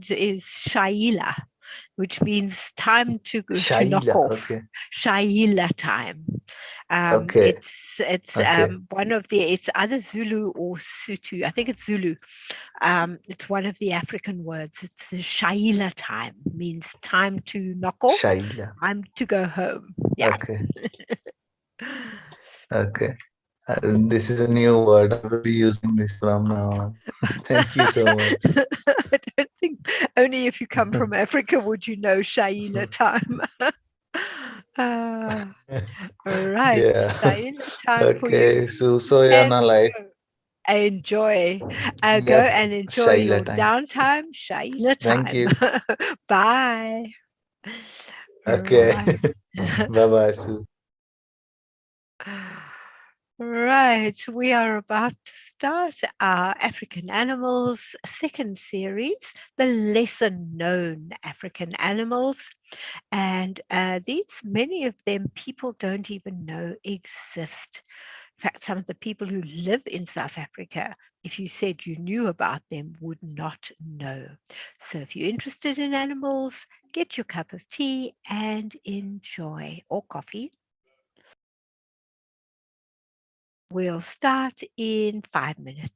is Shaila, which means time to knock Shaila. off. Okay. Shaila time. Okay. It's Okay. one of the, it's either Zulu or Sutu. I think it's Zulu. It's one of the African words. It's the Shaila time, means time to knock off, Shaila. time to go home. Yeah. Okay. Okay. This is a new word. I will be using this from now on. Thank you so much. I don't think only if you come from Africa would you know Shaila time. uh, all right, Yeah. Shaila time for you. Okay. So You yeah, can now like enjoy, go yep. and enjoy Shaila your time. downtime, Shaila Thank time. you. Bye. All Okay. right. Bye bye, Sue. Right, we are about to start our African Animals second series, the lesser known African animals. And these, many of them, people don't even know exist. In fact, some of the people who live in South Africa, if you said you knew about them, would not know. So if you're interested in animals, get your cup of tea and enjoy, or coffee. We'll start in 5 minutes.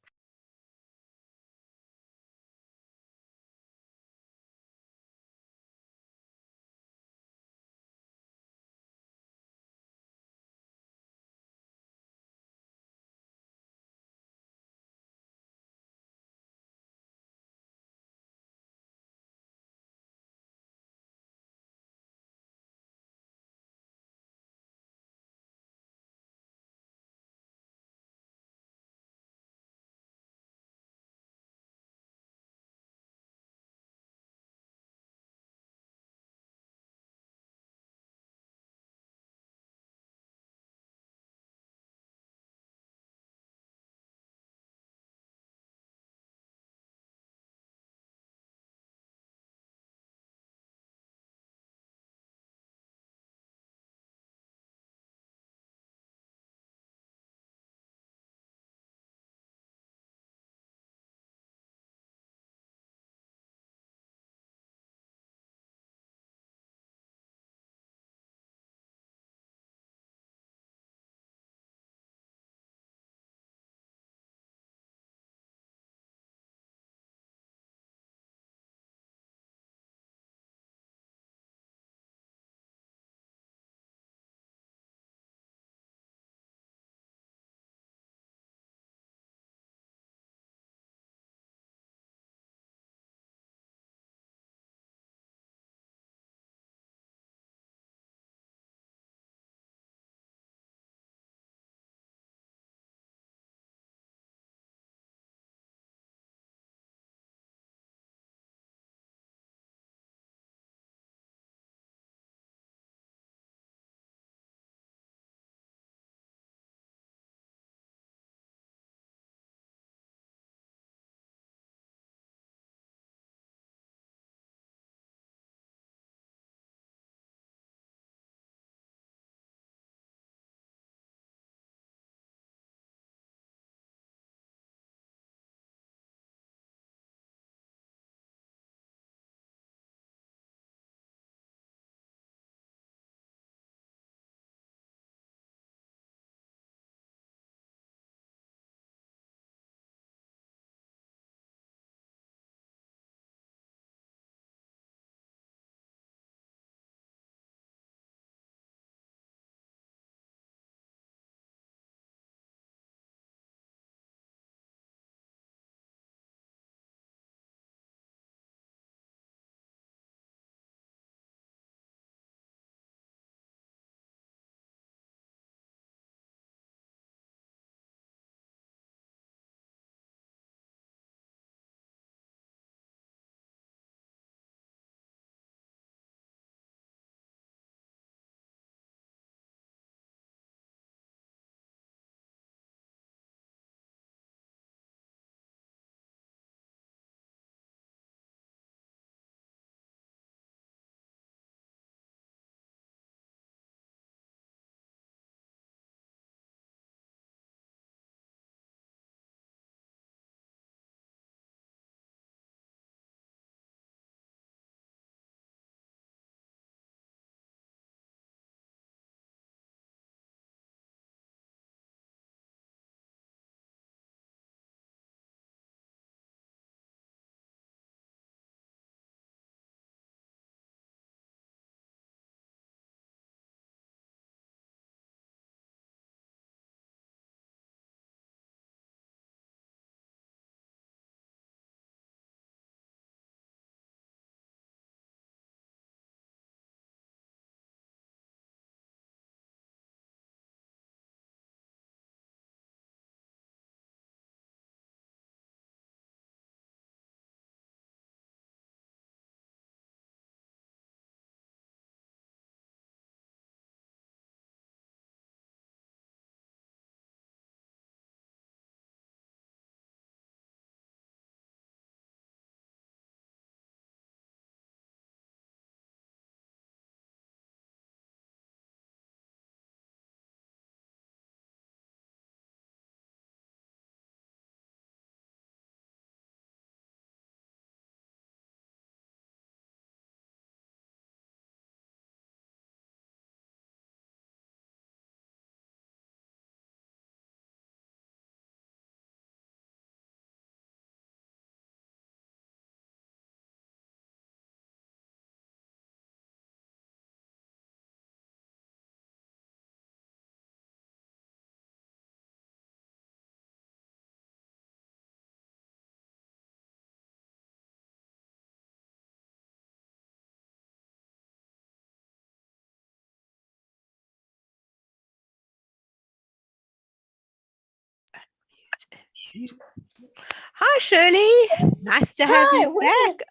Hi, Shirley. Nice to have Hi, you back.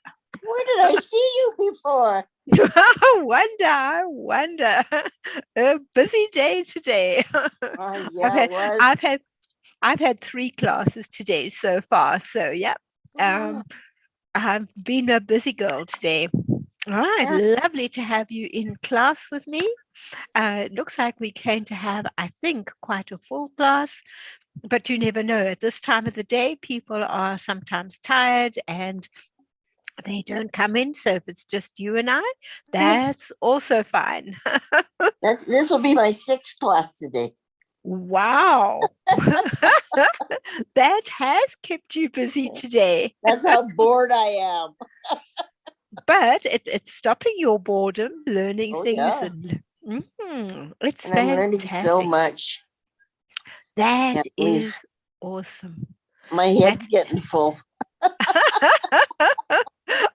where did I see you before? I wonder. A busy day today. I've Yeah, had, it was. I've had, I've had 3 classes today so far. So yeah, Oh, I've been a busy girl today. All right, yeah. lovely to have you in class with me. It looks like we're going to have, I think, quite a full class, but you never know. At this time of the day, people are sometimes tired and they don't come in. So if it's just you and I, that's also fine. This will be my 6th class today. Wow. That has kept you busy today. That's how bored I am. But it's stopping your boredom, learning Oh things, yeah. and it's And I'm learning so fantastic. much. That Can't believe is awesome. my head's That's getting full.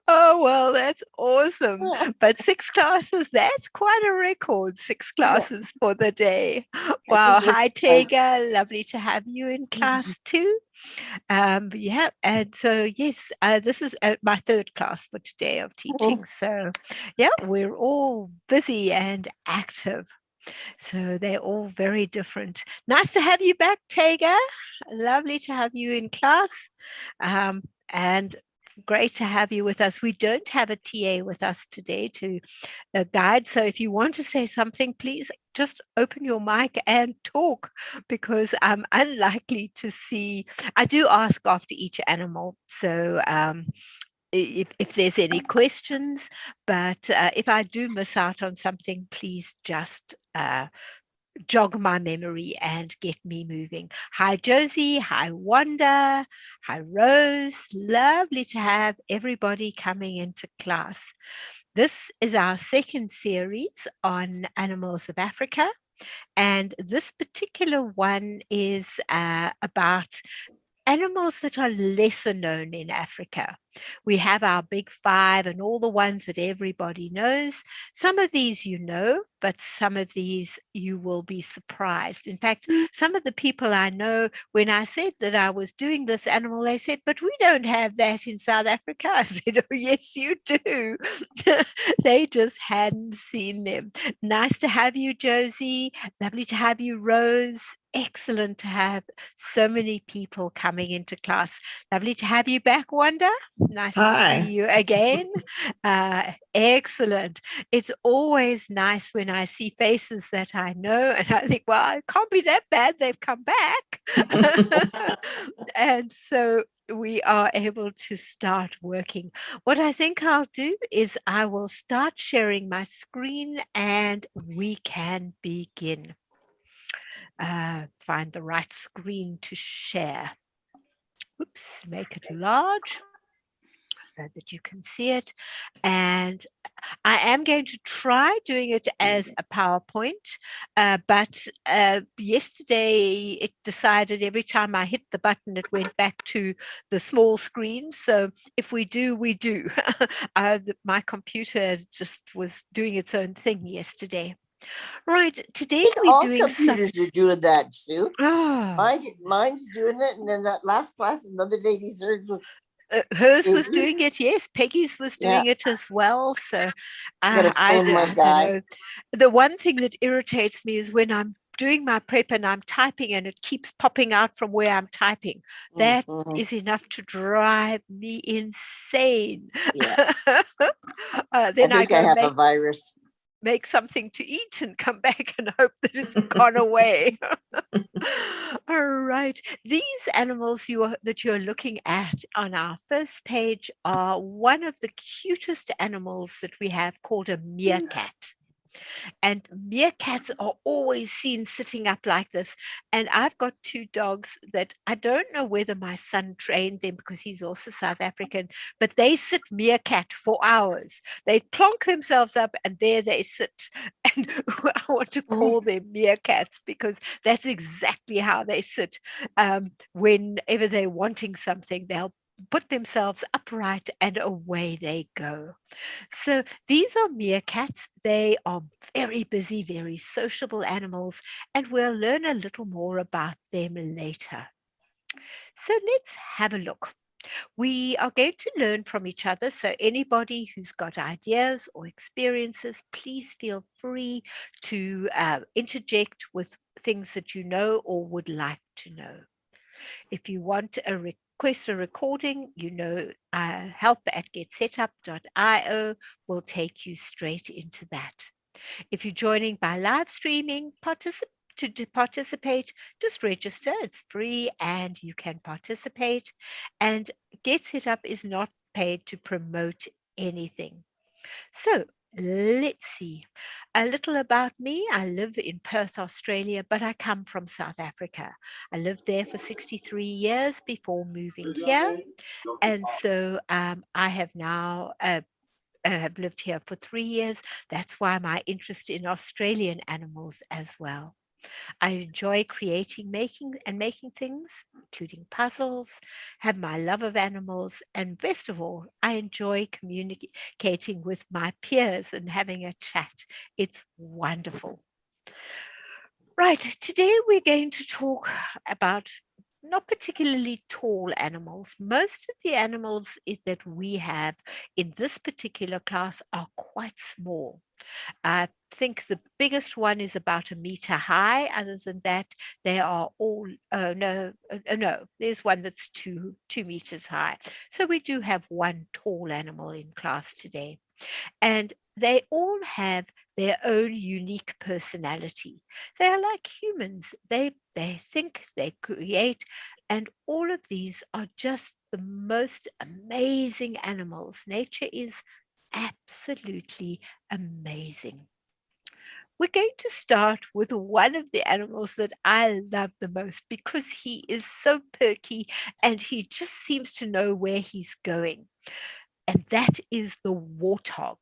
oh well, that's awesome. But 6 classes, that's quite a record. Six Yeah. classes for the day. I Wow. just wish Hi, I Tega. Lovely to have you in class too. Yeah, and so yes, this is my 3rd class for today of teaching. So yeah, we're all busy and active. So they're all very different. Nice to have you back, Tega. Lovely to have you in class. And great to have you with us. We don't have a TA with us today to guide. So if you want to say something, please just open your mic and talk because I'm unlikely to see. I do ask after each animal. So if there's any questions, but if I do miss out on something, please just jog my memory and get me moving. Hi, Josie. Hi, Wanda. Hi, Rose. Lovely to have everybody coming into class. This is our 2nd series on animals of Africa. And this particular one is about animals that are lesser known in Africa. We have our big 5 and all the ones that everybody knows. Some of these you know, but some of these you will be surprised. In fact, some of the people I know, when I said that I was doing this animal, they said, but we don't have that in South Africa. I said, oh, yes, you do. They just hadn't seen them. Nice to have you, Josie. Lovely to have you, Rose. Excellent to have so many people coming into class. Lovely to have you back, Wanda. Nice to see Hi. you again. Excellent. It's always nice when I see faces that I know and I think, well, it can't be that bad. They've come back. And so we are able to start working. What I think I'll do is I will start sharing my screen and we can begin. Find the right screen to share. Oops, make it large so that you can see it. And I am going to try doing it as a PowerPoint, but yesterday it decided every time I hit the button, it went back to the small screen. So if we do, we do. My computer just was doing its own thing yesterday. Right, today I think we're all doing some. computers are doing that, Sue. Oh, Mine's doing it, and then that last class, another lady's hers was doing it, yes. Peggy's was Yeah. doing it as well. So Gotta phone my I guy. know. The one thing that irritates me is when I'm doing my prep and I'm typing and it keeps popping out from where I'm typing. That Mhm. is enough to drive me insane. Yeah. Then I I think I go have a virus. make something to eat and come back and hope that it's gone away. All right. These animals that you're looking at on our first page are one of the cutest animals that we have called a meerkat. And meerkats are always seen sitting up like this. And I've got 2 dogs that I don't know whether my son trained them because he's also South African, but they sit meerkat for hours. They plonk themselves up and there they sit. And I want to call them meerkats because that's exactly how they sit. Whenever they're wanting something, they'll put themselves upright and away they go. So these are meerkats. They are very busy, very sociable animals, and we'll learn a little more about them later. So let's have a look. We are going to learn from each other. So anybody who's got ideas or experiences, please feel free to interject with things that you know or would like to know. If you want a request a recording, help at getsetup.io will take you straight into that. If you're joining by live streaming, to participate, just register. It's free and you can participate. And Get Set Up is not paid to promote anything. So let's see. A little about me. I live in Perth, Australia, but I come from South Africa. I lived there for 63 years before moving here. And so I have now have lived here for 3 years. That's why my interest in Australian animals as well. I enjoy making things, including puzzles, have my love of animals, and best of all, I enjoy communicating with my peers and having a chat. It's wonderful. Right, today we're going to talk about not particularly tall animals. Most of the animals that we have in this particular class are quite small. I think the biggest one is about 1 meter high. Other than that, they are all, no, there's one that's 2 meters high. So we do have one tall animal in class today. And they all have their own unique personality. They are like humans. They think, they create, and all of these are just the most amazing animals. Nature is absolutely amazing. We're going to start with one of the animals that I love the most because he is so perky and he just seems to know where he's going. And that is the warthog.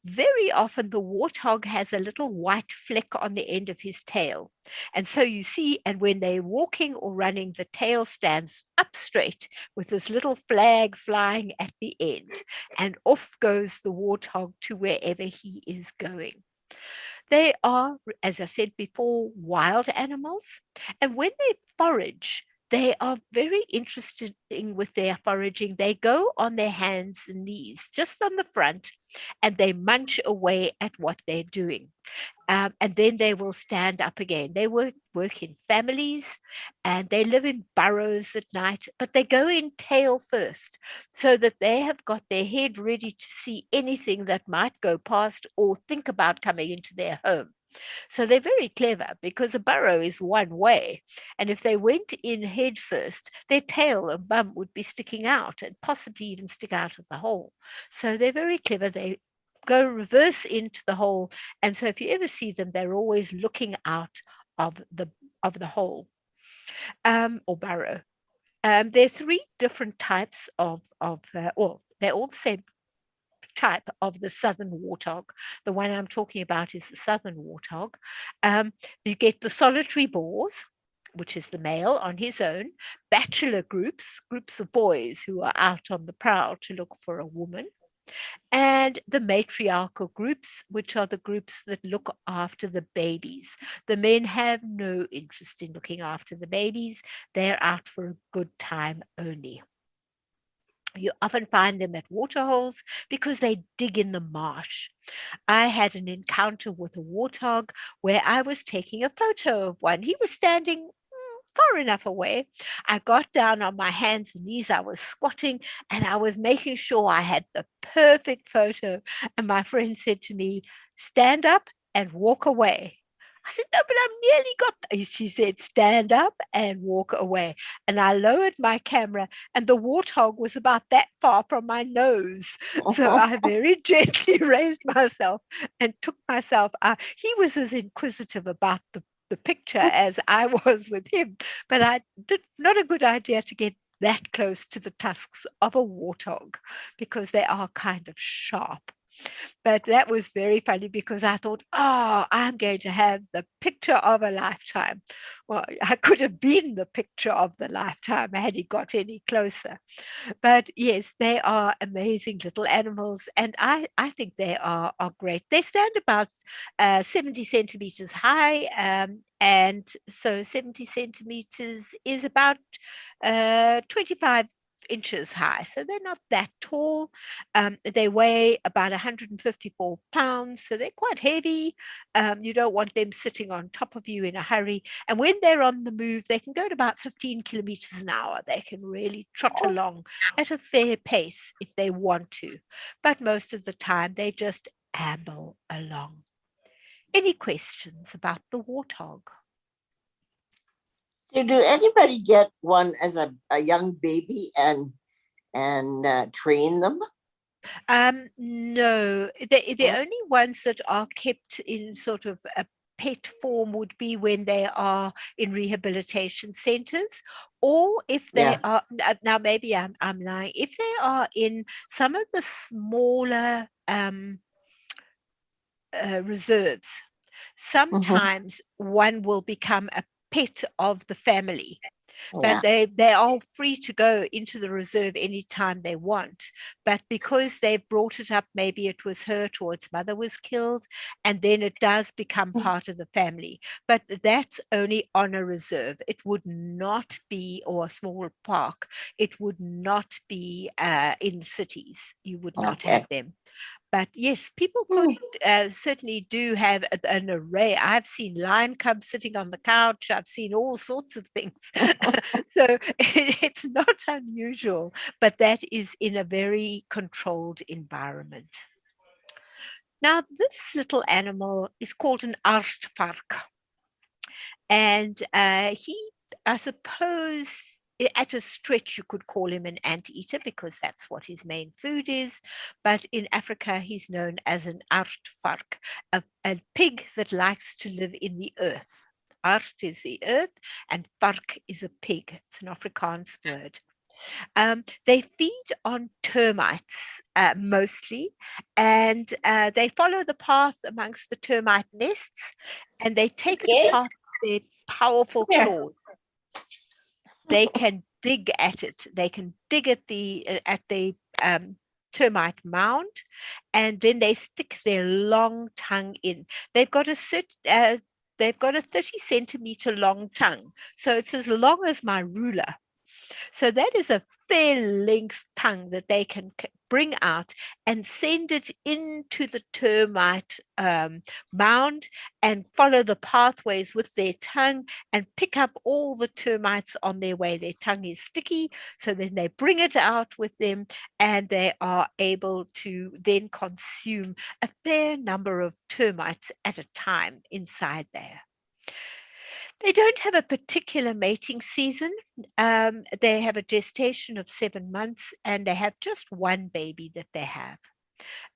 Very often the warthog has a little white fleck on the end of his tail. And so you see, and when they're walking or running, the tail stands up straight with this little flag flying at the end. And off goes the warthog to wherever he is going. They are, as I said before, wild animals. And when they forage, they are very interested with their foraging. They go on their hands and knees, just on the front, and they munch away at what they're doing. And then they will stand up again. They work in families and they live in burrows at night, but they go in tail first so that they have got their head ready to see anything that might go past or think about coming into their home. So they're very clever because a burrow is one way. And if they went in head first, their tail and bum would be sticking out and possibly even stick out of the hole. So they're very clever. They go reverse into the hole. And so if you ever see them, they're always looking out of the hole or burrow. There are 3 different types they're all the same type of the southern warthog. The one I'm talking about is the southern warthog. You get the solitary boars, which is the male on his own, bachelor groups of boys who are out on the prowl to look for a woman, and the matriarchal groups, which are the groups that look after the babies. The men have no interest in looking after the babies. They're out for a good time only. You often find them at waterholes because they dig in the marsh. I had an encounter with a warthog where I was taking a photo of one. He was standing far enough away. I got down on my hands and knees. I was squatting and I was making sure I had the perfect photo. And my friend said to me, stand up and walk away. I said, no, but I've nearly got there. She said, stand up and walk away. And I lowered my camera and the warthog was about that far from my nose. So I very gently raised myself and took myself out. He was as inquisitive about the picture as I was with him, but I did not a good idea to get that close to the tusks of a warthog because they are kind of sharp. But that was very funny because I thought, oh, I'm going to have the picture of a lifetime. Well, I could have been the picture of the lifetime had he got any closer. But yes, they are amazing little animals, and I think they are great. They stand about 70 centimeters high, and so 70 centimeters is about 25 inches high. So they're not that tall. They weigh about 154 pounds, so they're quite heavy. You don't want them sitting on top of you in a hurry. And when they're on the move, they can go at about 15 kilometers an hour. They can really trot along at a fair pace if they want to. But most of the time, they just amble along. Any questions about the warthog? So do anybody get one as a young baby and train them? No, the only ones that are kept in sort of a pet form would be when they are in rehabilitation centers, or if they Yeah. are, now maybe I'm lying, if they are in some of the smaller reserves, Mhm. sometimes one will become a pet of the family. But Yeah. they are free to go into the reserve anytime they want. But because they've brought it up, maybe it was hurt or its mother was killed, and then it does become part of the family. But that's only on a reserve. It would not be, or a small park, it would not be in cities. You would not have Okay. them. But yes, people could Hmm. certainly do have an array. I've seen lion cubs sitting on the couch. I've seen all sorts of things. So it's not unusual, but that is in a very controlled environment. Now, this little animal is called an aardvark. And he, I suppose, at a stretch, you could call him an anteater because that's what his main food is. But in Africa, he's known as an aardvark, a pig that likes to live in the earth. Aard is the earth, and vark is a pig. It's an Afrikaans word. They feed on termites mostly, and they follow the path amongst the termite nests, and they take it Okay. apart with their powerful Here. claws. They can dig at it. They can dig at the termite mound, and then they stick their long tongue in. They've got a they've got a 30 centimeter long tongue, so it's as long as my ruler. So that is a fair length tongue that they can bring out and send it into the termite mound and follow the pathways with their tongue and pick up all the termites on their way. Their tongue is sticky, so then they bring it out with them and they are able to then consume a fair number of termites at a time inside there. They don't have a particular mating season. They have a gestation of 7 months and they have just one baby that they have.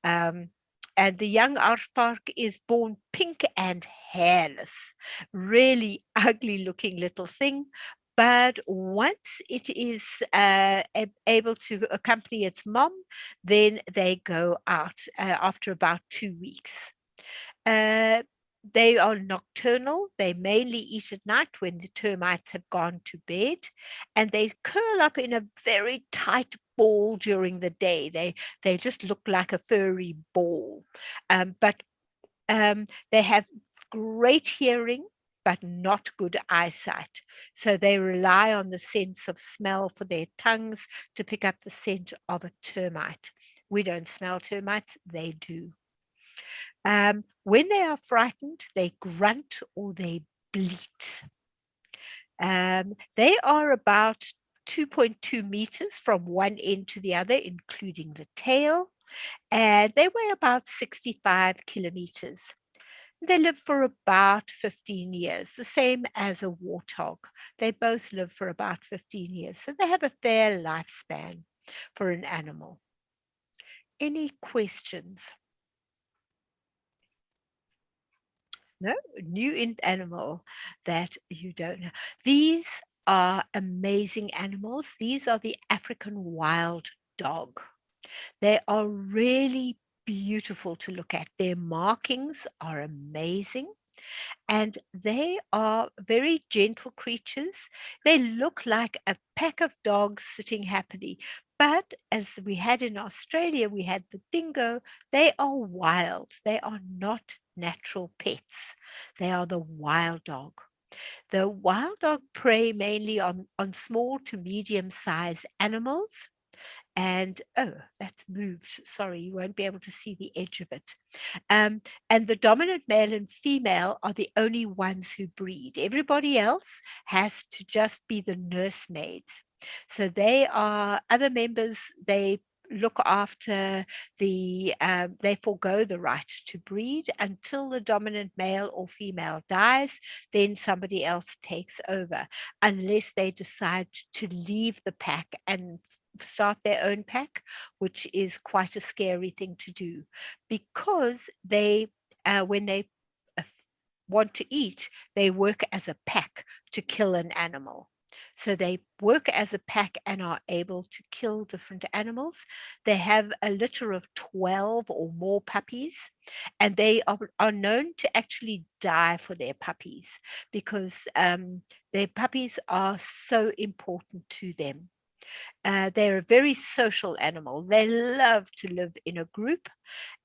Um, and the young aardvark is born pink and hairless, really ugly looking little thing. But once it is able to accompany its mom, then they go out after about 2 weeks. Uh, they are nocturnal. They mainly eat at night when the termites have gone to bed, and they curl up in a very tight ball during the day. They just look like a furry ball, but they have great hearing but not good eyesight. So they rely on the sense of smell for their tongues to pick up the scent of a termite. We don't smell termites, they do. When they are frightened, they grunt or they bleat. They are about 2.2 meters from one end to the other, including the tail, and they weigh about 65 kilometers. They live for about 15 years, the same as a warthog. They both live for about 15 years, so they have a fair lifespan for an animal. Any questions? No, new animal that you don't know. These are amazing animals. These are the African wild dog. They are really beautiful to look at. Their markings are amazing. And they are very gentle creatures. They look like a pack of dogs sitting happily. But as we had in Australia, we had the dingo. They are wild. They are not natural pets. They are the wild dog. The wild dog prey mainly on small to medium sized animals. And oh, that's moved. Sorry, you won't be able to see the edge of it. And the dominant male and female are the only ones who breed. Everybody else has to just be the nursemaids. So they are other members, they look after they forego the right to breed until the dominant male or female dies. Then somebody else takes over, unless they decide to leave the pack and start their own pack, which is quite a scary thing to do, because when they uh, want to eat, they work as a pack to kill an animal. So they work as a pack and are able to kill different animals. They have a litter of 12 or more puppies, and they are known to actually die for their puppies, because their puppies are so important to them. They're a very social animal. They love to live in a group.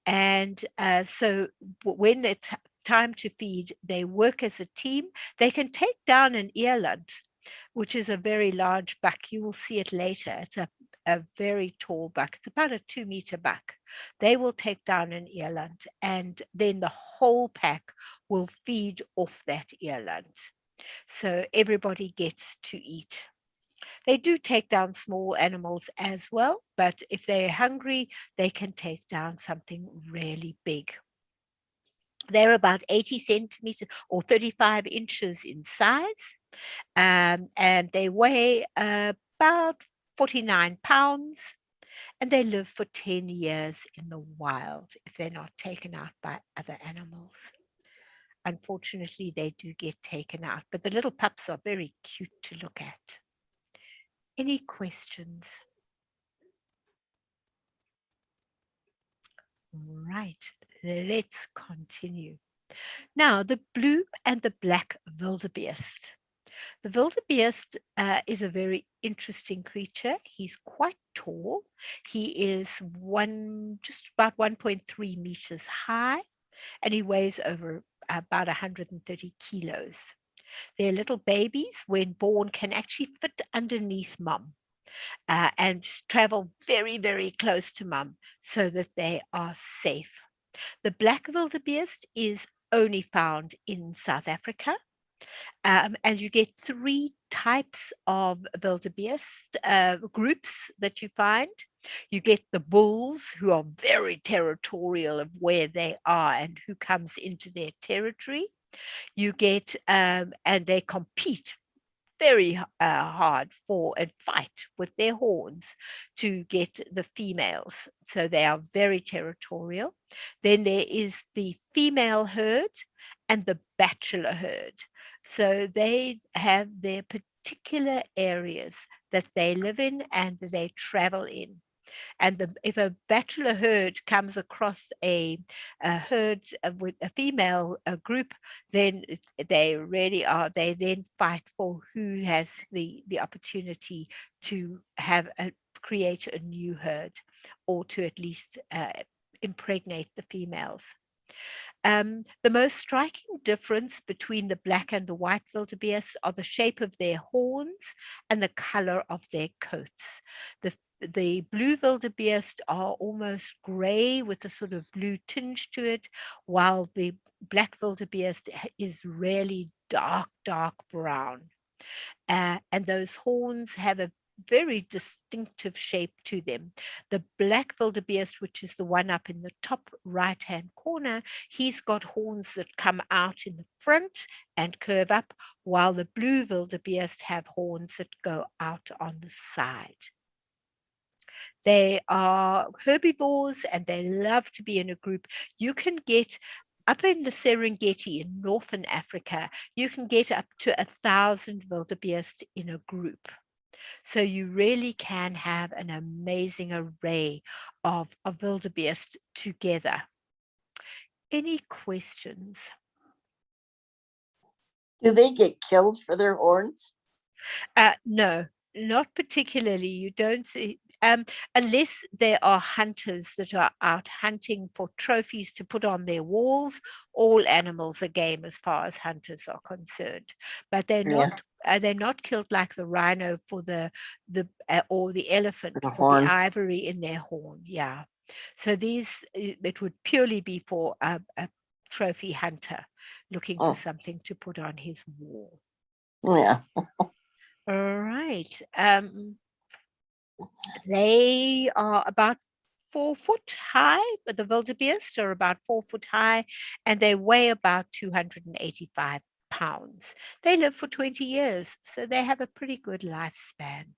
And so when it's time to feed, they work as a team. They can take down an eland, which is a very large buck. You will see it later. It's a very tall buck. It's about a 2-meter buck. They will take down an eland, and then the whole pack will feed off that eland. So everybody gets to eat. They do take down small animals as well, but if they're hungry, they can take down something really big. They're about 80 centimeters or 35 inches in size, and they weigh about 49 pounds, and they live for 10 years in the wild if they're not taken out by other animals. Unfortunately, they do get taken out, but the little pups are very cute to look at. Any questions? Right, let's continue. Now, the blue and the black wildebeest. The wildebeest is a very interesting creature. He's quite tall. He is just about 1.3 meters high, and he weighs over about 130 kilos. Their little babies, when born, can actually fit underneath mum. And travel very, very close to mum so that they are safe. The black wildebeest is only found in South Africa. And you get 3 types of wildebeest groups that you find. You get the bulls, who are very territorial of where they are and who comes into their territory. You get, and they compete very hard for and fight with their horns to get the females. So they are very territorial. Then there is the female herd and the bachelor herd. So they have their particular areas that they live in and they travel in. And if a bachelor herd comes across a herd with a female group, then they really are, they then fight for who has the opportunity to create a new herd, or to at least impregnate the females. The most striking difference between the black and the white wildebeest are the shape of their horns and the color of their coats. The blue wildebeest are almost gray with a sort of blue tinge to it, while the black wildebeest is really dark, dark brown. And those horns have a very distinctive shape to them. The black wildebeest, which is the one up in the top right-hand corner, he's got horns that come out in the front and curve up, while the blue wildebeest have horns that go out on the side. They are herbivores and they love to be in a group. You can get up in the Serengeti in northern Africa, you can get up to 1,000 wildebeest in a group. So you really can have an amazing array of wildebeest together. Any questions? Do they get killed for their horns? No, not particularly. You don't see, unless there are hunters that are out hunting for trophies to put on their walls. All animals are game as far as hunters are concerned, but they're Yeah, not. They're not killed like the rhino for the or the elephant the for the horn. ivory in their horn. Yeah, so these it would purely be for a trophy hunter looking for Oh, something to put on his wall. yeah. All right. They are about 4 foot high, but the wildebeest are about 4 foot high, and they weigh about 285 pounds. They live for 20 years, so they have a pretty good lifespan.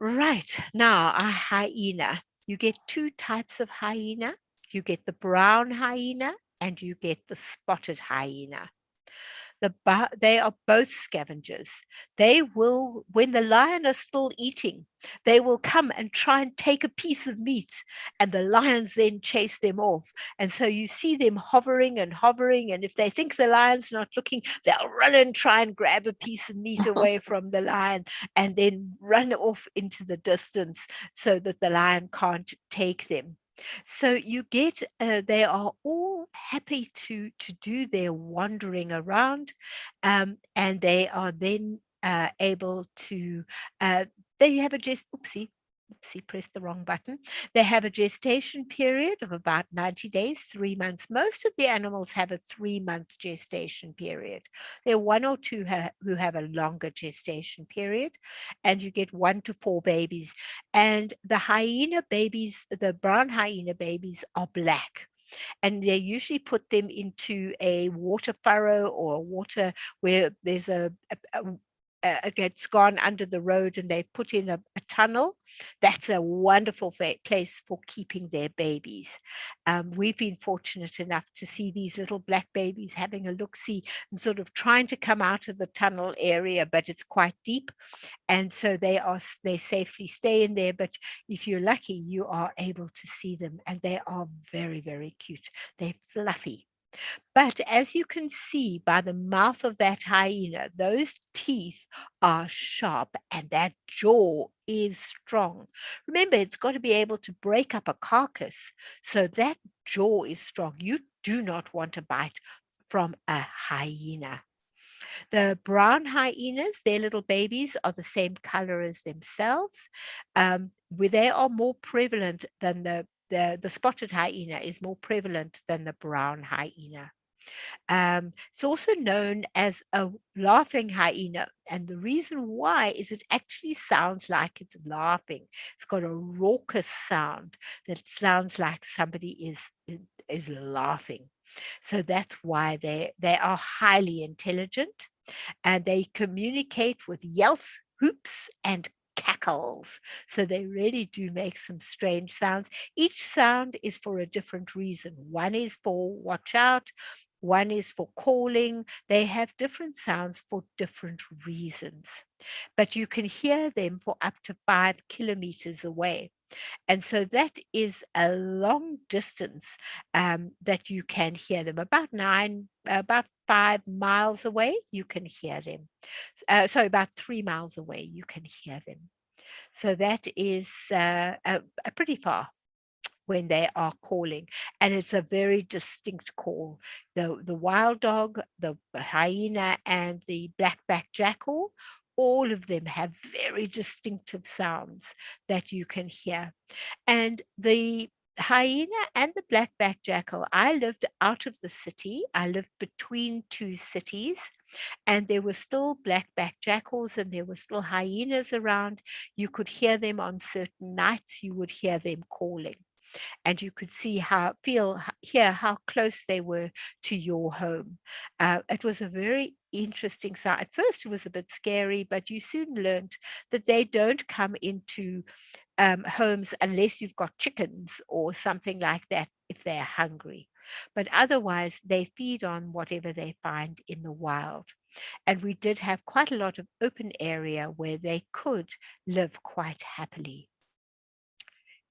Right, now a hyena. You get two types of hyena. You get the brown hyena and you get the spotted hyena. They are both scavengers. They will, when the lion is still eating, they will come and try and take a piece of meat, and the lions then chase them off. And so you see them hovering and hovering, and if they think the lion's not looking, they'll run and try and grab a piece of meat away from the lion and then run off into the distance so that the lion can't take them. So you get, they are all happy to do their wandering around, and they are then able to, they have a oopsie, pressed the wrong button. They have a gestation period of about 90 days, 3 months. Most of the animals have a 3 month gestation period. There are one or two who have a longer gestation period, and you get 1 to 4 babies. And the hyena babies, the brown hyena babies, are black, and they usually put them into a water furrow or a water where there's it's gone under the road and they've put in a tunnel. That's a wonderful place for keeping their babies. We've been fortunate enough to see these little black babies having a look-see and sort of trying to come out of the tunnel area, but it's quite deep, and so they safely stay in there. But if you're lucky, you are able to see them, and they are very, very cute. They're fluffy. But as you can see by the mouth of that hyena, those teeth are sharp and that jaw is strong. Remember, it's got to be able to break up a carcass, so that jaw is strong. You do not want to bite from a hyena. The brown hyenas, their little babies are the same color as themselves. Where they are more prevalent than the spotted hyena is more prevalent than the brown hyena. It's also known as a laughing hyena. And the reason why is it actually sounds like it's laughing. It's got a raucous sound that sounds like somebody is laughing. So that's why they are highly intelligent, and they communicate with yelps, whoops, and cackles. So they really do make some strange sounds. Each sound is for a different reason. One is for watch out, one is for calling. They have different sounds for different reasons, but you can hear them for up to 5 kilometers away. And so that is a long distance, that you can hear them. About 5 miles away, you can hear them. Sorry, about 3 miles away, you can hear them. So that is a pretty far when they are calling, and it's a very distinct call. The wild dog, the hyena, and the black-backed jackal, all of them have very distinctive sounds that you can hear. And the hyena and the black-backed jackal, I lived out of the city. I lived between two cities, and there were still black-backed jackals and there were still hyenas around. You could hear them on certain nights. You would hear them calling, and you could hear how close they were to your home. It was a very interesting sound. At first, it was a bit scary, but you soon learned that they don't come into homes unless you've got chickens or something like that if they're hungry. But otherwise, they feed on whatever they find in the wild. And we did have quite a lot of open area where they could live quite happily.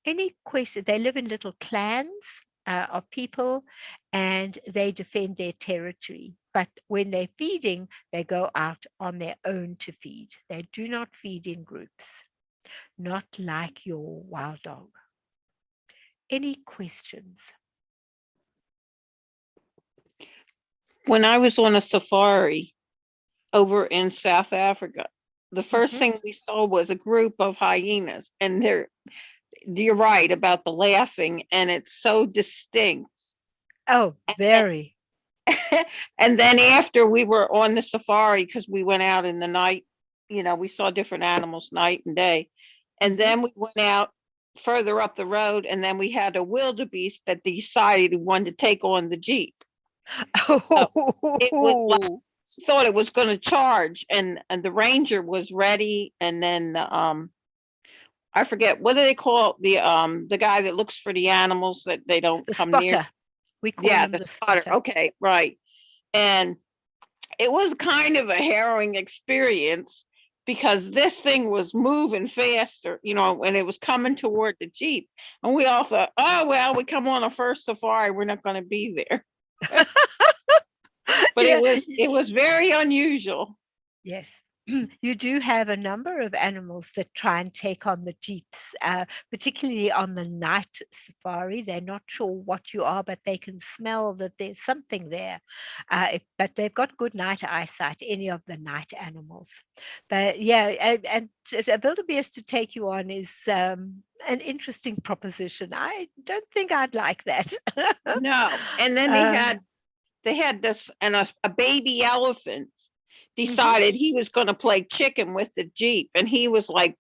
Any question? They live in little clans of people, and they defend their territory. But when they're feeding, they go out on their own to feed. They do not feed in groups, not like your wild dog. Any questions? When I was on a safari over in South Africa, the first thing we saw was a group of hyenas, and you're right about the laughing, and it's so distinct. Oh, very. And then after we were on the safari, because we went out in the night, we saw different animals night and day. And then we went out further up the road, and then we had a wildebeest that decided he wanted to take on the Jeep. So it was like, thought it was going to charge, and the ranger was ready. And then I forget, what do they call the guy that looks for the animals that they don't The come spotter. near? We call him the the spotter. spotter. Okay, right. And it was kind of a harrowing experience because this thing was moving faster, and it was coming toward the Jeep. And we all thought, oh, well, we come on a first safari, we're not going to be there. But Yeah. it was very unusual. Yes. You do have a number of animals that try and take on the jeeps, particularly on the night safari. They're not sure what you are, but they can smell that there's something there. But they've got good night eyesight, any of the night animals. But yeah, and a wildebeest to take you on is an interesting proposition. I don't think I'd like that. No. And then they had this, and a baby elephant decided he was going to play chicken with the Jeep, and he was like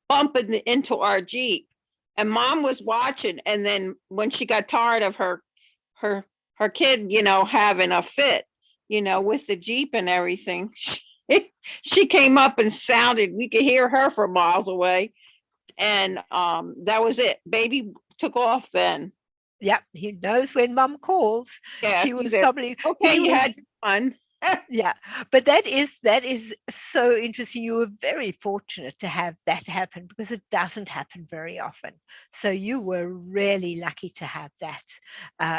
bumping into our Jeep, and Mom was watching. And then when she got tired of her kid, having a fit, with the Jeep and everything, she came up and sounded, we could hear her from miles away. And that was it. Baby took off then. Yeah, he knows when Mom calls. Yeah, She was probably okay. You had fun. Yeah, but that is so interesting. You were very fortunate to have that happen because it doesn't happen very often. So you were really lucky to have that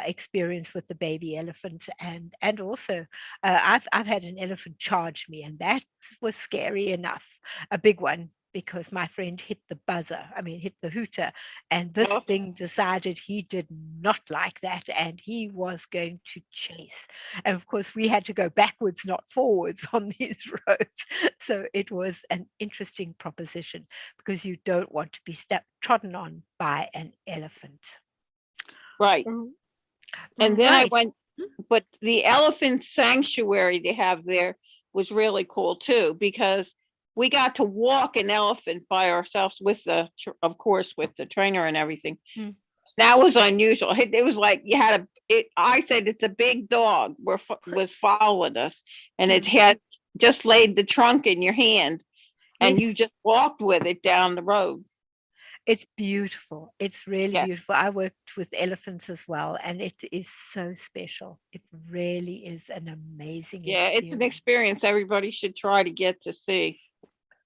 experience with the baby elephant, and also I've had an elephant charge me, and that was scary enough, a big one. Because my friend hit the hooter, and this thing decided he did not like that, and he was going to chase. And of course, we had to go backwards, not forwards on these roads. So it was an interesting proposition because you don't want to be trodden on by an elephant. Right. And then I went, but the elephant sanctuary they have there was really cool too, because we got to walk an elephant by ourselves with of course, with the trainer and everything. That was unusual. It was like you had I said it's a big dog was following us, and it had just laid the trunk in your hand, and you just walked with it down the road. It's beautiful. It's really beautiful. I worked with elephants as well, and it is so special. It really is an amazing experience. It's an experience everybody should try to get to see.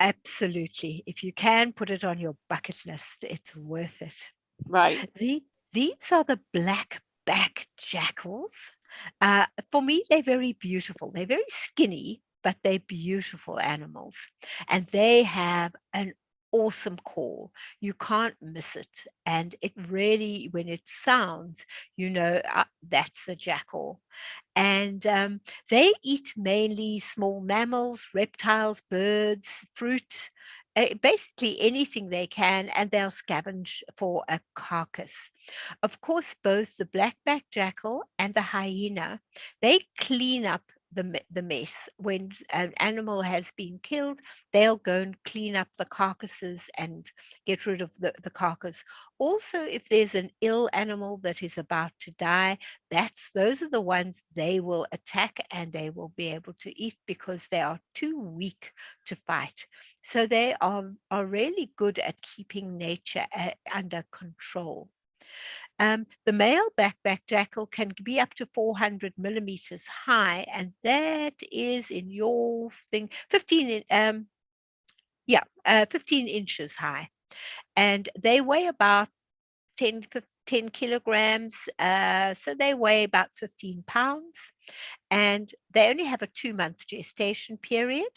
Absolutely. If you can put it on your bucket list, it's worth it. Right. These are the black-back jackals. For me, they're very beautiful. They're very skinny, but they're beautiful animals. And they have an awesome call. You can't miss it. And it really, when it sounds, that's the jackal. And they eat mainly small mammals, reptiles, birds, fruit, basically anything they can, and they'll scavenge for a carcass. Of course, both the blackback jackal and the hyena, they clean up the mess. When an animal has been killed, they'll go and clean up the carcasses and get rid of the carcass. Also, if there's an ill animal that is about to die, those are the ones they will attack, and they will be able to eat because they are too weak to fight. So they are really good at keeping nature under control. The male backpack jackal can be up to 400 millimeters high, and that is in your thing 15 15 inches high, and they weigh about 10 kilograms, so they weigh about 15 pounds, and they only have a 2-month gestation period,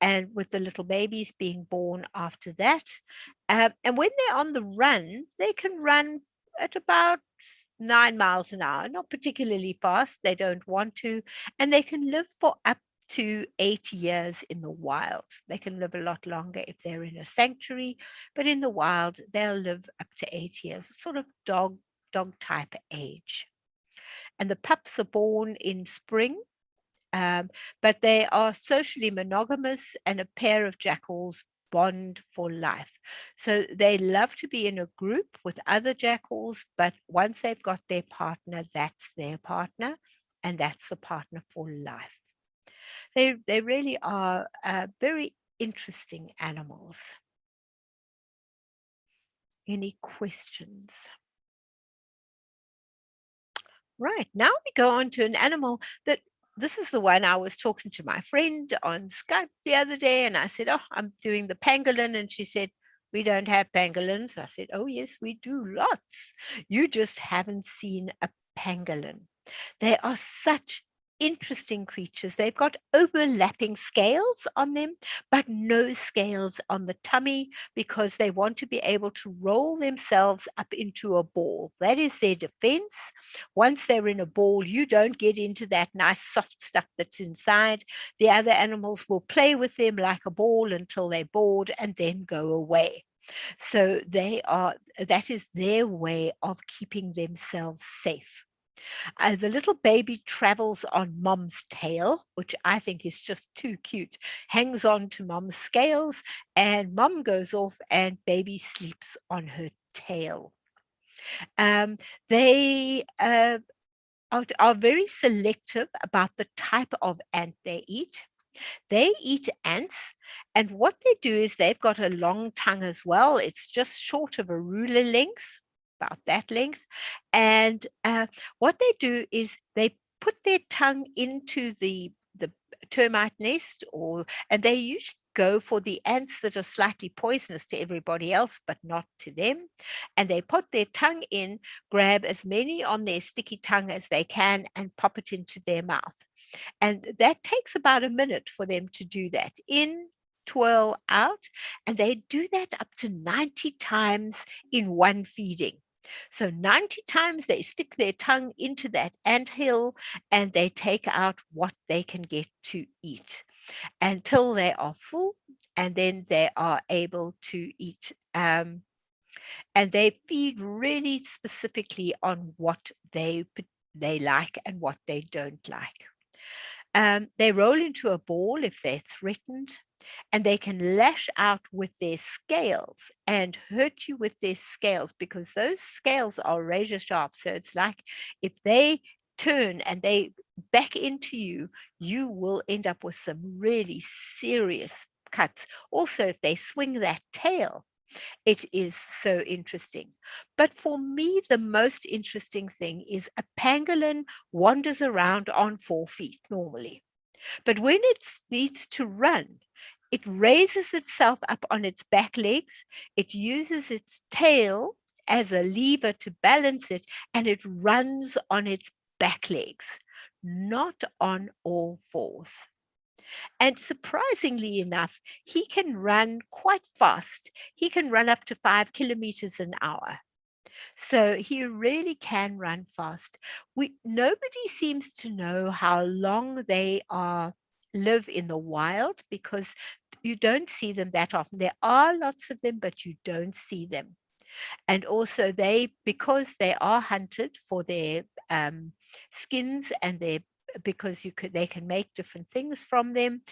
and with the little babies being born after that. And when they're on the run, they can run at about 9 miles an hour, not particularly fast. They don't want to, and they can live for up to 8 years in the wild. They can live a lot longer if they're in a sanctuary, but in the wild, they'll live up to 8 years, sort of dog type age. And the pups are born in spring, but they are socially monogamous, and a pair of jackals bond for life. So they love to be in a group with other jackals, but once they've got their partner, that's their partner, and that's the partner for life. They really are very interesting animals. Any questions? Right, now we go on to an animal that, this is the one I was talking to my friend on Skype the other day, and I said, oh, I'm doing the pangolin, and she said, we don't have pangolins. I said, oh yes, we do, lots. You just haven't seen a pangolin. They are such interesting creatures. They've got overlapping scales on them, but no scales on the tummy, because they want to be able to roll themselves up into a ball. That is their defense. Once they're in a ball, you don't get into that nice soft stuff that's inside. The other animals will play with them like a ball until they're bored and then go away. So that is their way of keeping themselves safe. The little baby travels on mom's tail, which I think is just too cute, hangs on to mom's scales, and mom goes off and baby sleeps on her tail. They are very selective about the type of ant they eat. They eat ants, and what they do is they've got a long tongue as well. It's just short of a ruler length, about that length. And what they do is they put their tongue into the termite nest, and they usually go for the ants that are slightly poisonous to everybody else, but not to them. And they put their tongue in, grab as many on their sticky tongue as they can, and pop it into their mouth. And that takes about a minute for them to do that. In, twirl, out. And they do that up to 90 times in one feeding. So 90 times they stick their tongue into that anthill, and they take out what they can get to eat until they are full, and then they are able to eat. And they feed really specifically on what they like and what they don't like. They roll into a ball if they're threatened, and they can lash out with their scales and hurt you with their scales, because those scales are razor sharp. So it's like if they turn and they back into you, you will end up with some really serious cuts. Also, if they swing that tail, it is so interesting. But for me, the most interesting thing is a pangolin wanders around on 4 feet normally. But when it needs to run, it raises itself up on its back legs. It uses its tail as a lever to balance it, and it runs on its back legs, not on all fours. And surprisingly enough, he can run quite fast. He can run up to 5 kilometers an hour. So he really can run fast. Nobody seems to know how long they live in the wild, because you don't see them that often. There are lots of them, but you don't see them. And also because they are hunted for their skins, and because they can make different things from them.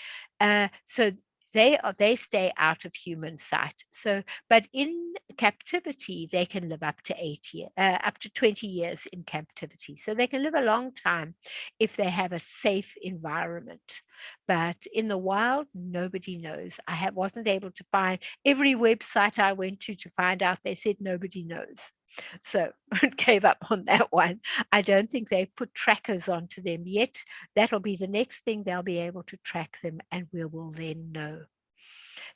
So they stay out of human sight. So, but in captivity, they can live up to 20 years in captivity. So they can live a long time if they have a safe environment. But in the wild, nobody knows. Wasn't able to find every website I went to find out. They said nobody knows. So gave up on that one. I don't think they've put trackers onto them yet. That'll be the next thing. They'll be able to track them and we will then know.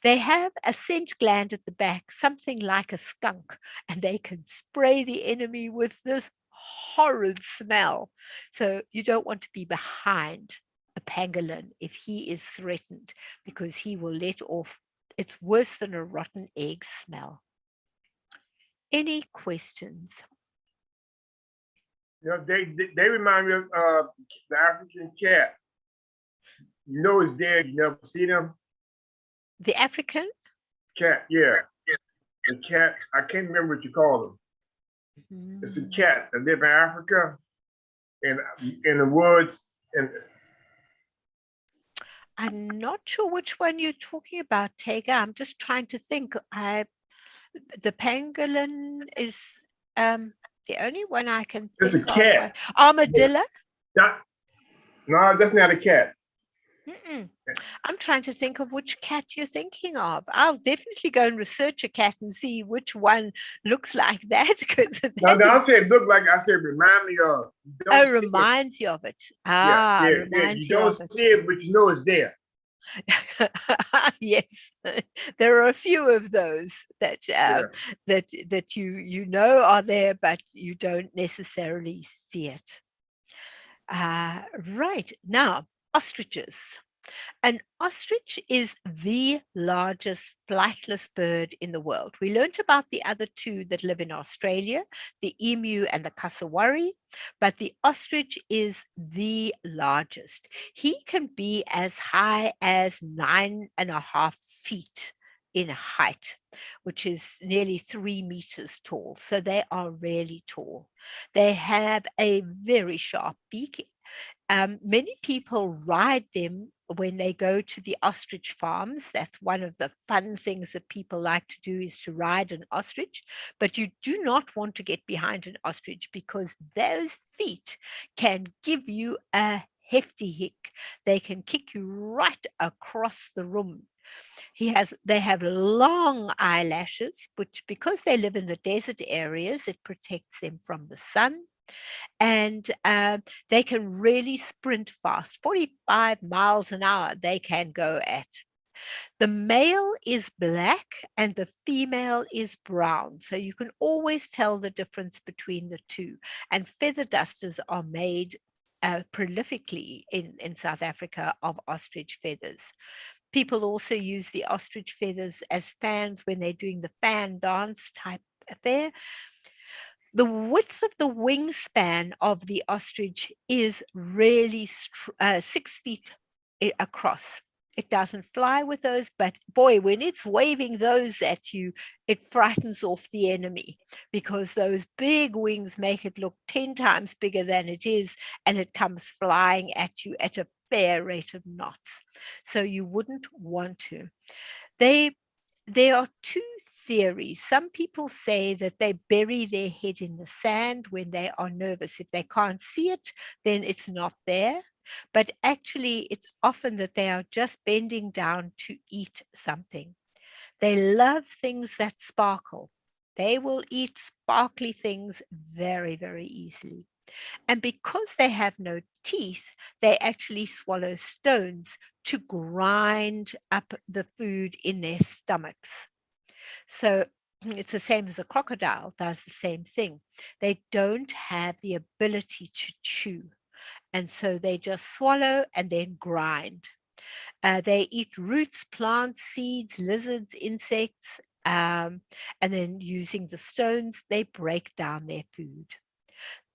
They have a scent gland at the back, something like a skunk, and they can spray the enemy with this horrid smell. So you don't want to be behind a pangolin if he is threatened, because he will let off, it's worse than a rotten egg smell. Any questions? You know, they remind me of the African cat. You know it's dead. You never see them. The African Cat, yeah. The cat. I can't remember what you call them. It's a cat that live in Africa, and in the woods. And I'm not sure which one you're talking about, Tega. I'm just trying to think. The pangolin is the only one I can it's a think of. cat. Armadillo? No, that's not a cat. I'm trying to think of which cat you're thinking of. I'll definitely go and research a cat and see which one looks like that. No, don't say look like. I said remind me of. Oh, reminds you of it. Yeah. Reminds you don't see it, but you know it's there. Yes, there are a few of those that that you know are there, but you don't necessarily see it. Right now, ostriches. An ostrich is the largest flightless bird in the world. We learned about the other two that live in Australia, the emu and the cassowary, but the ostrich is the largest. He can be as high as 9.5 feet in height, which is nearly 3 meters tall. So they are really tall. They have a very sharp beak. Many people ride them when they go to the ostrich farms. That's one of the fun things that people like to do, is to ride an ostrich. But you do not want to get behind an ostrich, because those feet can give you a hefty hick. They can kick you right across the room. They have long eyelashes, which, because they live in the desert areas, it protects them from the sun. And they can really sprint fast. 45 miles an hour they can go at. The male is black and the female is brown. So you can always tell the difference between the two. And feather dusters are made prolifically in South Africa of ostrich feathers. People also use the ostrich feathers as fans when they're doing the fan dance type affair. The width of the wingspan of the ostrich is really 6 feet across. It doesn't fly with those, but boy, when it's waving those at you, it frightens off the enemy, because those big wings make it look 10 times bigger than it is, and it comes flying at you at a fair rate of knots. So you wouldn't want to. There are two theories. Some people say that they bury their head in the sand when they are nervous. If they can't see it, then it's not there. But actually, it's often that they are just bending down to eat something. They love things that sparkle. They will eat sparkly things very, very easily. And because they have no teeth, they actually swallow stones to grind up the food in their stomachs. So it's the same as a crocodile does the same thing. They don't have the ability to chew. And so they just swallow and then grind. They eat roots, plants, seeds, lizards, insects, and then using the stones, they break down their food.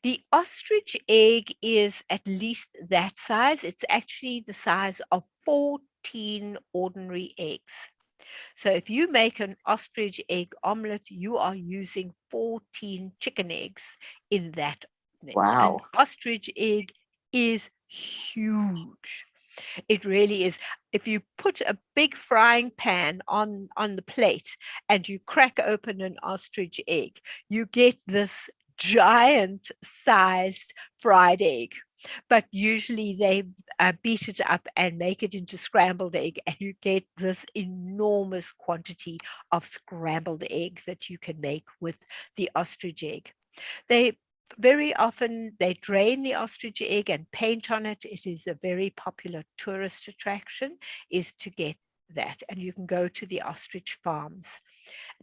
The ostrich egg is at least that size. It's actually the size of 14 ordinary eggs. So if you make an ostrich egg omelette, you are using 14 chicken eggs in that. Wow. An ostrich egg is huge. It really is. If you put a big frying pan on the plate and you crack open an ostrich egg, you get this giant sized fried egg. But usually they beat it up and make it into scrambled egg, and you get this enormous quantity of scrambled egg that you can make with the ostrich egg. They very often they drain the ostrich egg and paint on it. It is a very popular tourist attraction, is to get that, and you can go to the ostrich farms.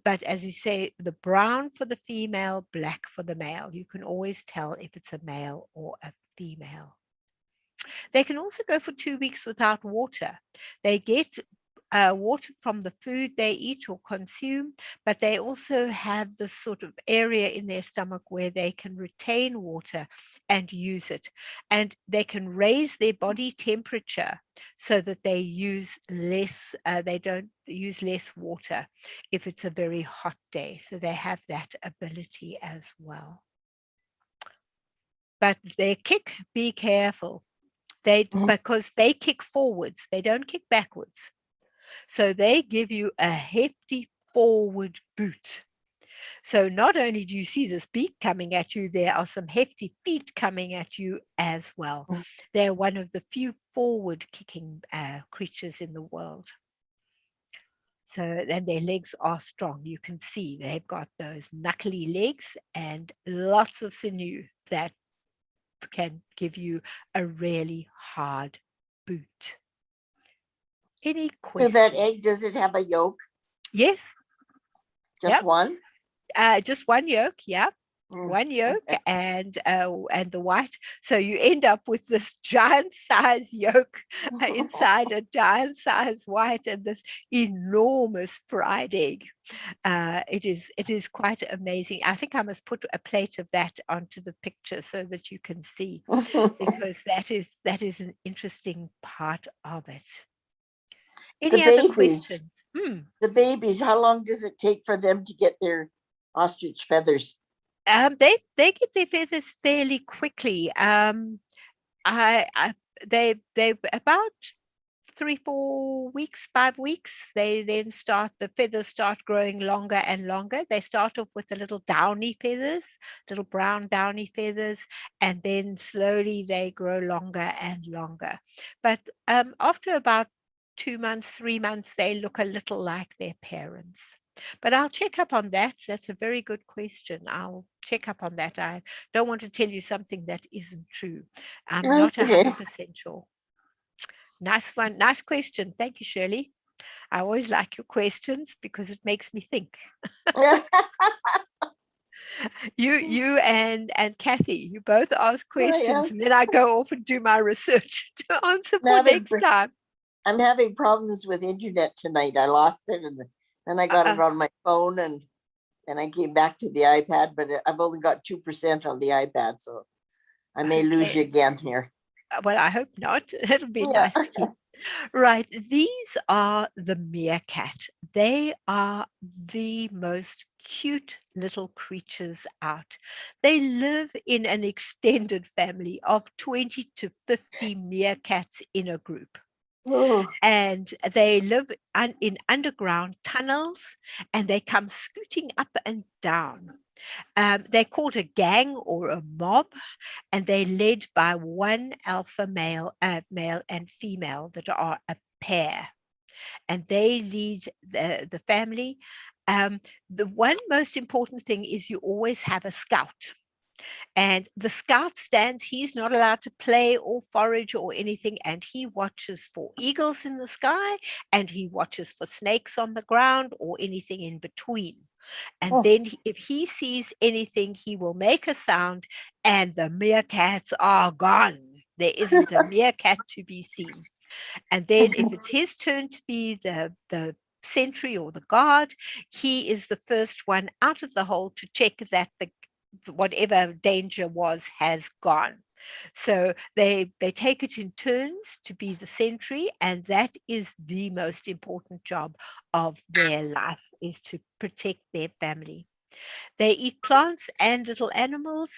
But as you say, the brown for the female, black for the male. You can always tell if it's a male or a female. They can also go for 2 weeks without water. They get water from the food they eat or consume, but they also have this sort of area in their stomach where they can retain water and use it. And they can raise their body temperature so that they use less, they don't use less water if it's a very hot day. So they have that ability as well. But their kick, be careful. Because they kick forwards, they don't kick backwards. So they give you a hefty forward boot. So not only do you see this beak coming at you, there are some hefty feet coming at you as well. They're one of the few forward kicking creatures in the world. So, and their legs are strong. You can see they've got those knuckly legs and lots of sinew that can give you a really hard boot. Any So questions? that egg, does it have a yolk? Yes. Just Yep. one? Just one yolk, yeah. One yolk okay. and the white. So you end up with this giant size yolk inside a giant size white and this enormous fried egg. It is quite amazing. I think I must put a plate of that onto the picture so that you can see, because that is an interesting part of it. Any other questions? The babies, how long does it take for them to get their ostrich feathers? They get their feathers fairly quickly. They about 3-4 weeks, 5 weeks. They then the feathers start growing longer and longer. They start off with the little downy feathers, little brown downy feathers, and then slowly they grow longer and longer. But after about 2 months, 3 months, they look a little like their parents. But I'll check up on that. That's a very good question. I'll check up on that. I don't want to tell you something that isn't true. I'm not 100% sure. Nice one. Nice question. Thank you, Shirley. I always like your questions because it makes me think. You and Kathy, you both ask questions, and then I go off and do my research to answer for next time. I'm having problems with internet tonight. I lost it, and then I got it on my phone, and then I came back to the iPad, but I've only got 2% on the iPad, so I may lose you again here. Well, I hope not. It'll be nice to keep. Right. These are the meerkat. They are the most cute little creatures out. They live in an extended family of 20 to 50 meerkats in a group. And they live in underground tunnels, and they come scooting up and down. They're called a gang or a mob, and they're led by one alpha male and female that are a pair, and they lead the family. The one most important thing is you always have a scout. And the scout stands, he's not allowed to play or forage or anything, and he watches for eagles in the sky, and he watches for snakes on the ground or anything in between. And then if he sees anything, he will make a sound, and the meerkats are gone. There isn't a meerkat to be seen. And then if it's his turn to be the sentry or the guard, he is the first one out of the hole to check that whatever danger was has gone. So they take it in turns to be the sentry, and that is the most important job of their life, is to protect their family. They eat plants and little animals,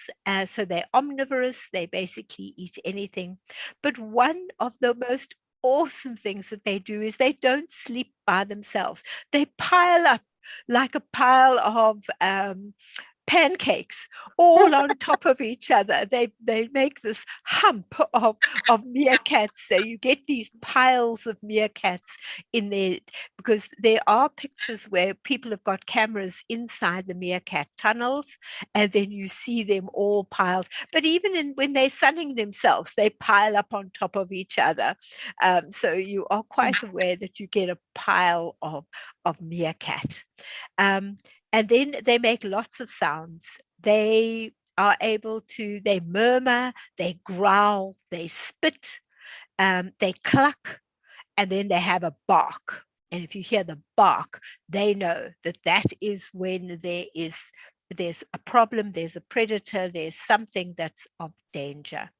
so they're omnivorous. They basically eat anything. But one of the most awesome things that they do is they don't sleep by themselves. They pile up like a pile of pancakes all on top of each other. They make this hump of meerkats. So you get these piles of meerkats in there, because there are pictures where people have got cameras inside the meerkat tunnels, and then you see them all piled. But even when they're sunning themselves, they pile up on top of each other. So you are quite aware that you get a pile of meerkat. And then they make lots of sounds. They are able to, they murmur, they growl, they spit, they cluck, and then they have a bark. And if you hear the bark, they know that that is when there's a problem, there's a predator, there's something that's of danger.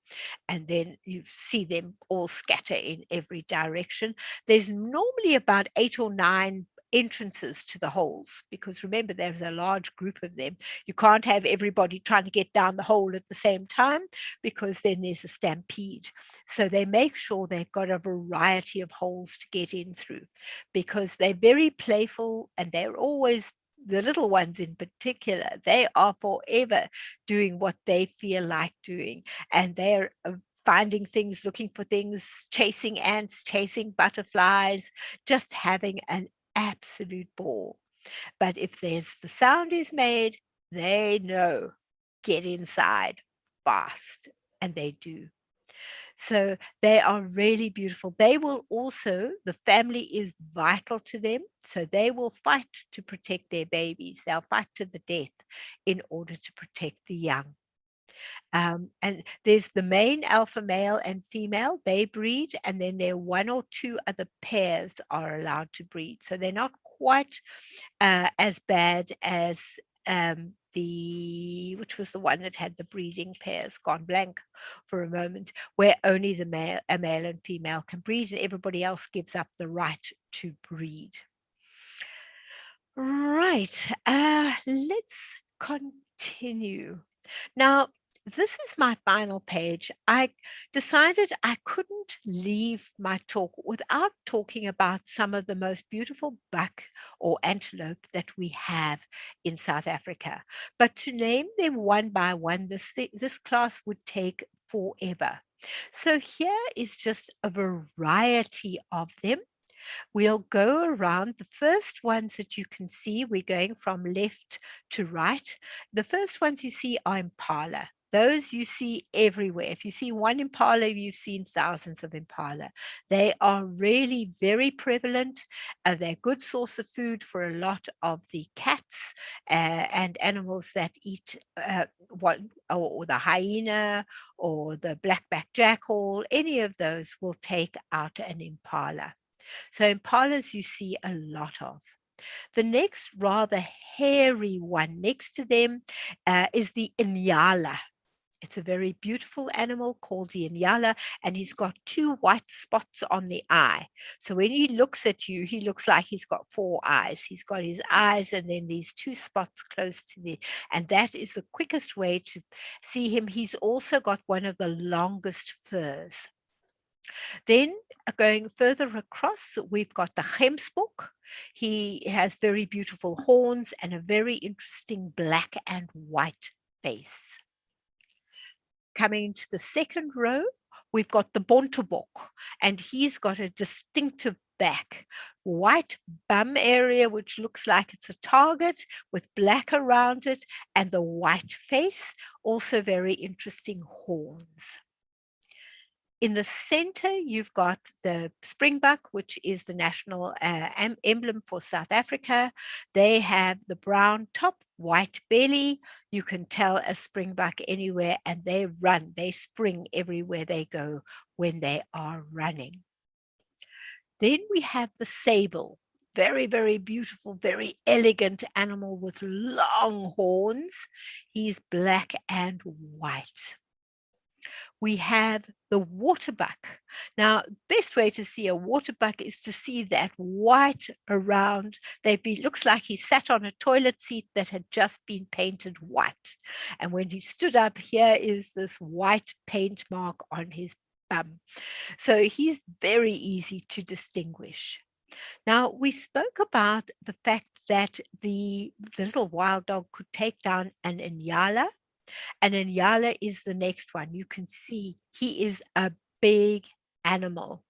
And then you see them all scatter in every direction. There's normally about 8 or 9 entrances to the holes, because remember, there's a large group of them. You can't have everybody trying to get down the hole at the same time, because then there's a stampede. So they make sure they've got a variety of holes to get in through, because they're very playful, and they're always, the little ones in particular, they are forever doing what they feel like doing, and they're finding things, looking for things, chasing ants, chasing butterflies, just having an absolute ball. But if the sound is made, they know, get inside fast, and they do. So they are really beautiful. They will also, the family is vital to them. So they will fight to protect their babies. They'll fight to the death in order to protect the young. And there's the main alpha male and female, they breed, and then there are 1 or 2 other pairs are allowed to breed. So they're not quite as bad as which was the one that had the breeding pairs, gone blank for a moment, where only a male and female can breed, and everybody else gives up the right to breed. Right, let's continue. Now, this is my final page. I decided I couldn't leave my talk without talking about some of the most beautiful buck or antelope that we have in South Africa. But to name them one by one, this class would take forever. So here is just a variety of them. We'll go around. The first ones that you can see, we're going from left to right. The first ones you see are impala. Those you see everywhere. If you see one impala, you've seen thousands of impala. They are really very prevalent. They're a good source of food for a lot of the cats and animals that eat or the hyena or the blackback jackal. Any of those will take out an impala. So impalas you see a lot of. The next rather hairy one next to them is the inyala. It's a very beautiful animal called the inyala, and he's got 2 white spots on the eye. So when he looks at you, he looks like he's got 4 eyes. He's got his eyes and then these 2 spots close to the, and that is the quickest way to see him. He's also got one of the longest furs. Then going further across, we've got the gemsbok. He has very beautiful horns and a very interesting black and white face. Coming to the second row, we've got the bontebok, and he's got a distinctive back, white bum area, which looks like it's a target with black around it, and the white face, also very interesting horns. In the center, you've got the springbuck, which is the national emblem for South Africa. They have the brown top, white belly. You can tell a springbuck anywhere, and they run, they spring everywhere they go when they are running. Then we have the sable, very, very beautiful, very elegant animal with long horns. He's black and white. We have the waterbuck. Now, best way to see a waterbuck is to see that white around. Looks like he sat on a toilet seat that had just been painted white. And when he stood up, here is this white paint mark on his bum. So he's very easy to distinguish. Now, we spoke about the fact that the little wild dog could take down an Inyala. And Inyala is the next one. You can see he is a big animal.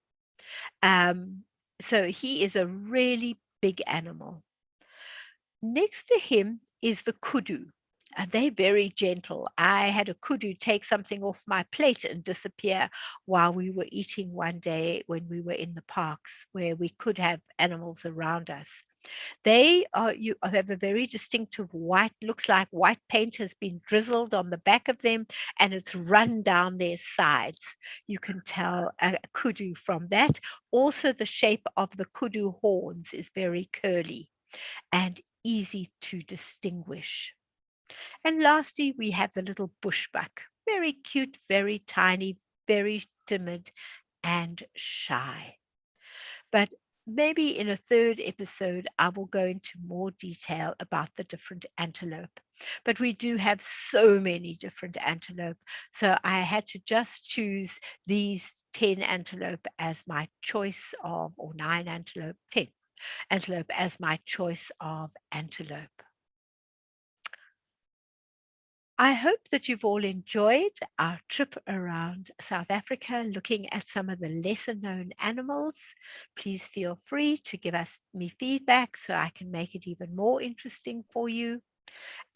So he is a really big animal. Next to him is the kudu. And they're very gentle. I had a kudu take something off my plate and disappear while we were eating one day when we were in the parks where we could have animals around us. They are, you have a very distinctive white, looks like white paint has been drizzled on the back of them and it's run down their sides. You can tell a kudu from that. Also, the shape of the kudu horns is very curly and easy to distinguish. And lastly, we have the little bushbuck, very cute, very tiny, very timid and shy. But maybe in a third episode, I will go into more detail about the different antelope. But we do have so many different antelope. So I had to just choose these 10 antelope as my choice of, or 9 antelope, 10 antelope as my choice of antelope. I hope that you've all enjoyed our trip around South Africa, looking at some of the lesser known animals. Please feel free to give me feedback so I can make it even more interesting for you.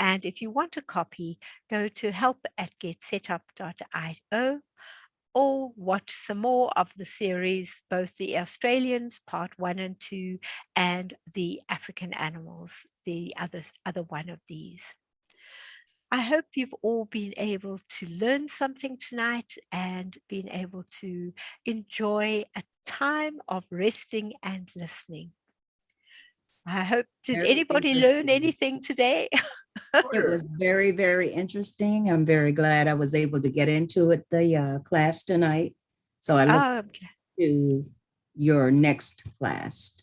And if you want a copy, go to help@getsetup.io or watch some more of the series, both the Australians, part 1 and 2, and the African animals, the other one of these. I hope you've all been able to learn something tonight and been able to enjoy a time of resting and listening. I hope, did Very anybody learn interesting. anything today? It was very, very interesting. I'm very glad I was able to get into it, the class tonight. So I look Oh, to your next class.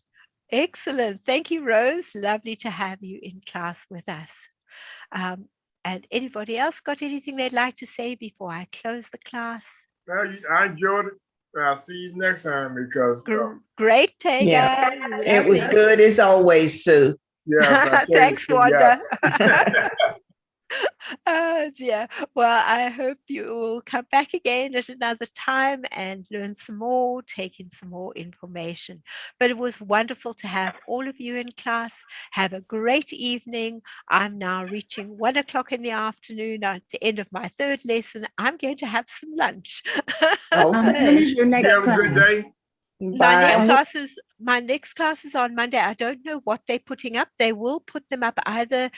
excellent. Thank you, Rose. Lovely to have you in class with us. And anybody else got anything they'd like to say before I close the class? I enjoyed it. I'll see you next time because Great, Taga. Yeah, it was Lovely. good as always, Sue. yes, Thanks, Wanda. yes. Oh dear. Well, I hope you will come back again at another time and learn some more, take in some more information. But it was wonderful to have all of you in class. Have a great evening. I'm now reaching 1 o'clock in the afternoon at the end of my third lesson. I'm going to have some lunch. When is your You next have a good class? day. My next class is on Monday. I don't know what they're putting up. They will put them up either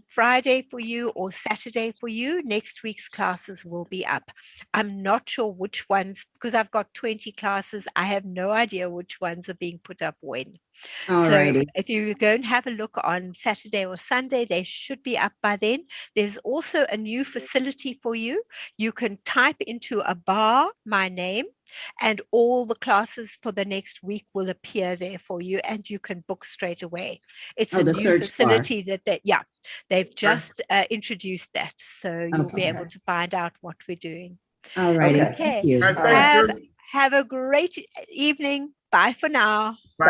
Friday for you or Saturday for you. Next week's classes will be up. I'm not sure which ones, because I've got 20 classes. I have no idea which ones are being put up when. All So righty. if you go and have a look on Saturday or Sunday, they should be up by then. There's also a new facility for you. You can type into a bar my name, and all the classes for the next week will appear there for you, and you can book straight away. It's a the new search facility they've just introduced that, so you'll be Okay. able to find out what we're doing. All righty. Okay. Thank you. All right, thank you. Have a great evening. Bye for now. Bye.